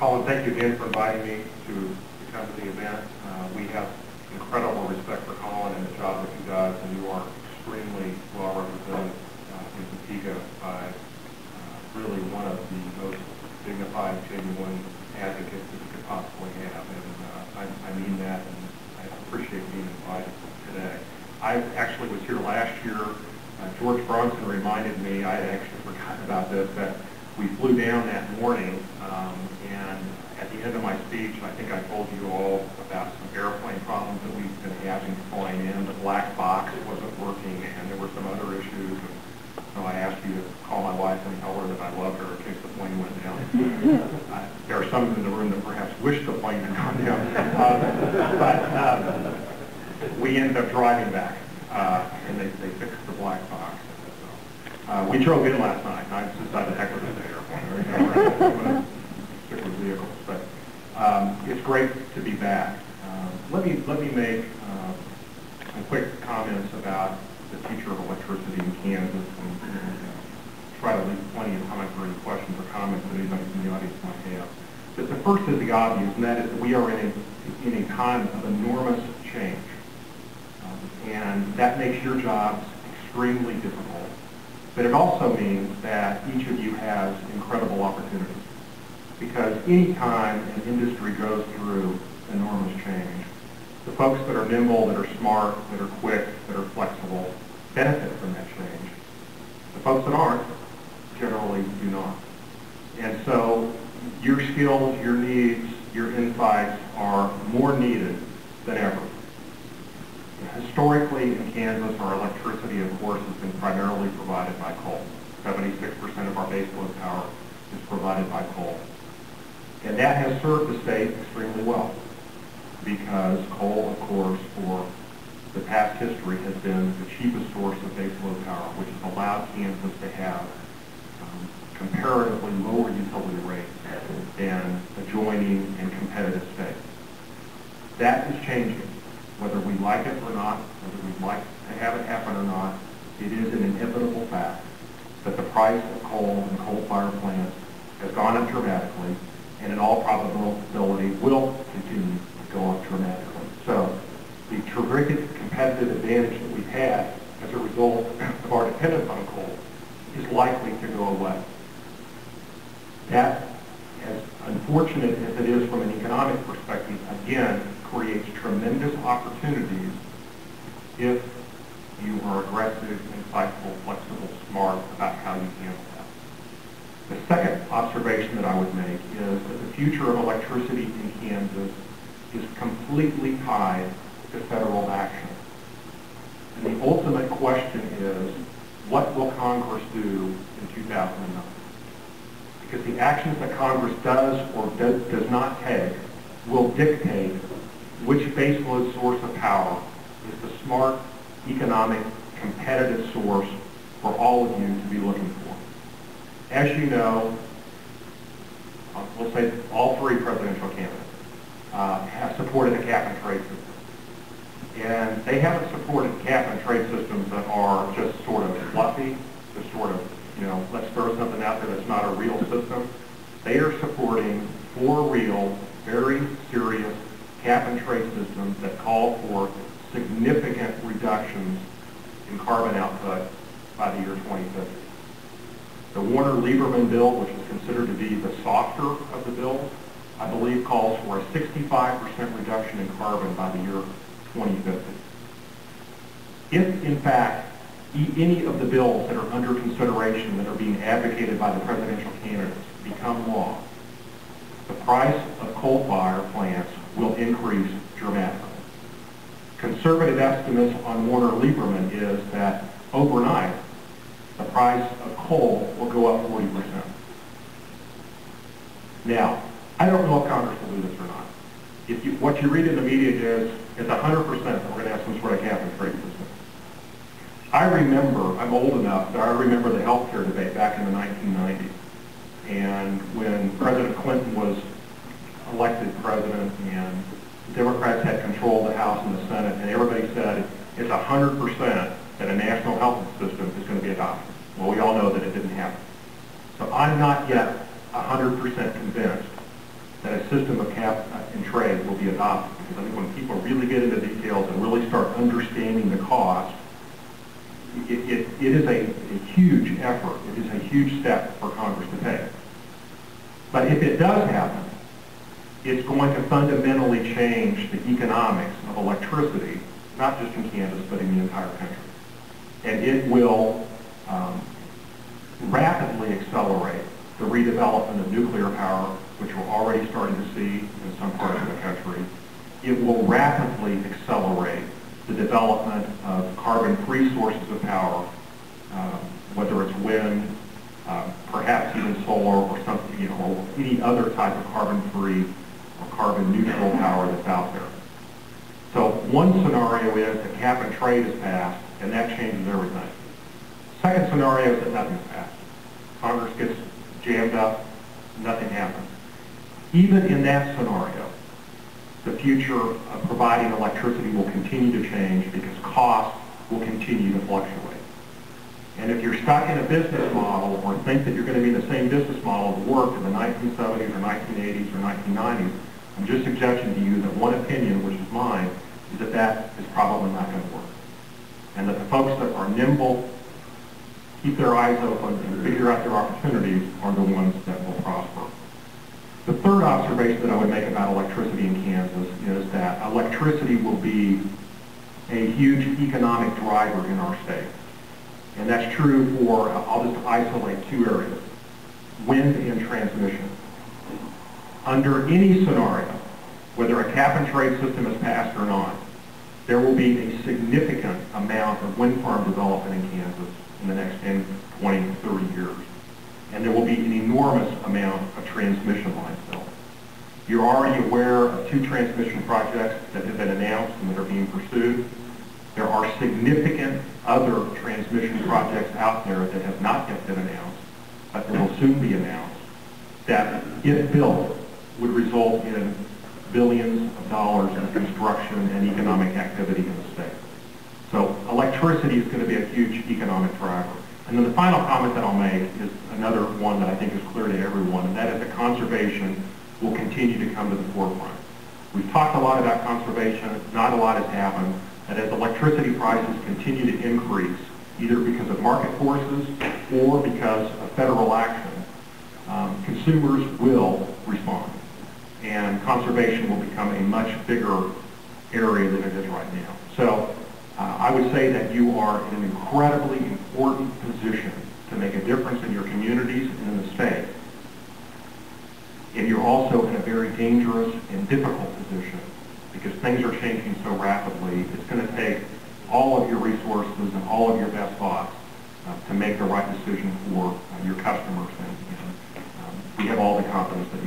Colin, thank you again for inviting me to come to the event. We have incredible respect for Colin and the job that he does, and you are extremely well represented in Topeka by really one of the most dignified, genuine advocates that you could possibly have. And I mean that, and I appreciate being invited today. I actually was here last year. George Bronson reminded me, I had actually forgotten about this, that we flew down that morning, and at the end of my speech, I think I told you all about some airplane problems that we've been having flying in. The black box wasn't working, and there were some other issues. So I asked you to call my wife and tell her that I loved her in case the plane went down. There are some in the room that perhaps wish the plane had gone down. But we ended up driving back, and they fixed the black box. So, we drove in last night, and I decided, heck with it, the airplane. I'm going to stick with vehicles. But it's great to be back. Let me make some quick comments about the future of electricity in Kansas, and try to leave plenty of time for any questions or comments that anybody from the audience might have. But the first is the obvious, and that is that we are in a time of enormous change. And that makes your jobs extremely difficult. But it also means that each of you has incredible opportunities. Because any time an industry goes through enormous change, the folks that are nimble, that are smart, that are quick, that are flexible, benefit from that change. The folks that aren't generally do not. And so your skills, your needs, your insights are more needed than ever. Historically in Kansas, our electricity, of course, has been primarily provided by coal. 76% of our baseload power is provided by coal. And that has served the state extremely well, because coal, of course, for the past history has been the cheapest source of baseload power, which has allowed Kansas to have comparatively lower utility rates than adjoining and competitive states. That is changing. Whether we like it or not, whether we'd like to have it happen or not, it is an inevitable fact that the price of coal and coal-fired plants has gone up dramatically, and in all probability will continue to go up dramatically. So the terrific competitive advantage that we've had as a result of our dependence on coal is likely to go away. That, as unfortunate as it is from an economic perspective, again, creates tremendous opportunities if you are aggressive, insightful, flexible, smart about how you handle that. The second observation that I would make is that the future of electricity in Kansas is completely tied to federal action. And the ultimate question is, what will Congress do in 2009? Because the actions that Congress does or does not take will dictate which baseload source of power is the smart, economic, competitive source for all of you to be looking for. As you know, we'll say all three presidential candidates have supported a cap-and-trade system. And they haven't supported cap-and-trade systems that are just sort of fluffy, just sort of, let's throw something out there that's not a real system. They are supporting for real, very serious cap-and-trade systems that call for significant reductions in carbon output by the year 2050. The Warner-Lieberman bill, which is considered to be the softer of the bills, I believe calls for a 65% reduction in carbon by the year 2050. If, in fact, any of the bills that are under consideration that are being advocated by the presidential candidates become law, the price of coal-fired plants will increase dramatically. Conservative estimates on Warner-Lieberman is that overnight, the price of coal will go up 40%. Now, I don't know if Congress will do this or not. What you read in the media is 100% that we're going to have some sort of cap-and-trade system. I remember, I'm old enough that I remember the health care debate back in the 1990s. And when President Clinton was elected president and Democrats had control of the House and the Senate, and everybody said it's 100% that a national health system is going to be adopted. Well, we all know that it didn't happen. So I'm not yet 100% convinced a system of cap and trade will be adopted. Because I think when people really get into details and really start understanding the cost, it is a huge effort. It is a huge step for Congress to take. But if it does happen, it's going to fundamentally change the economics of electricity, not just in Kansas, but in the entire country. And it will rapidly accelerate the redevelopment of nuclear power, which we're already starting to see in some parts of the country. It will rapidly accelerate the development of carbon-free sources of power, whether it's wind, perhaps even solar, or something, or any other type of carbon-free or carbon-neutral power that's out there. So one scenario is that cap and trade is passed, and that changes everything. Second scenario is that nothing's passed. Congress gets jammed up, nothing happens. Even in that scenario, the future of providing electricity will continue to change because costs will continue to fluctuate. And if you're stuck in a business model or think that you're going to be in the same business model that worked in the 1970s or 1980s or 1990s, I'm just suggesting to you that one opinion, which is mine, is that that is probably not going to work. And that the folks that are nimble, keep their eyes open, and figure out their opportunities are the ones that will prosper. The third observation that I would make about electricity in Kansas is that electricity will be a huge economic driver in our state. And that's true for, I'll just isolate two areas, wind and transmission. Under any scenario, whether a cap and trade system is passed or not, there will be a significant amount of wind farm development in Kansas in the next 10, 20, 30 years. And there will be an enormous amount of transmission lines built. You're already aware of 2 transmission projects that have been announced and that are being pursued. There are significant other transmission projects out there that have not yet been announced, but that will soon be announced, that, if built, would result in billions of dollars in construction and economic activity in the state. So electricity is going to be a huge economic driver. And then the final comment that I'll make is another one that I think is clear to everyone, and that is that conservation will continue to come to the forefront. We've talked a lot about conservation. Not a lot has happened. And as electricity prices continue to increase, either because of market forces or because of federal action, consumers will respond. And conservation will become a much bigger area than it is right now. So I would say that you are in an incredibly important position to make a difference in your communities and in the state. And you're also in a very dangerous and difficult position because things are changing so rapidly. It's going to take all of your resources and all of your best thoughts to make the right decision for your customers. And we have all the confidence that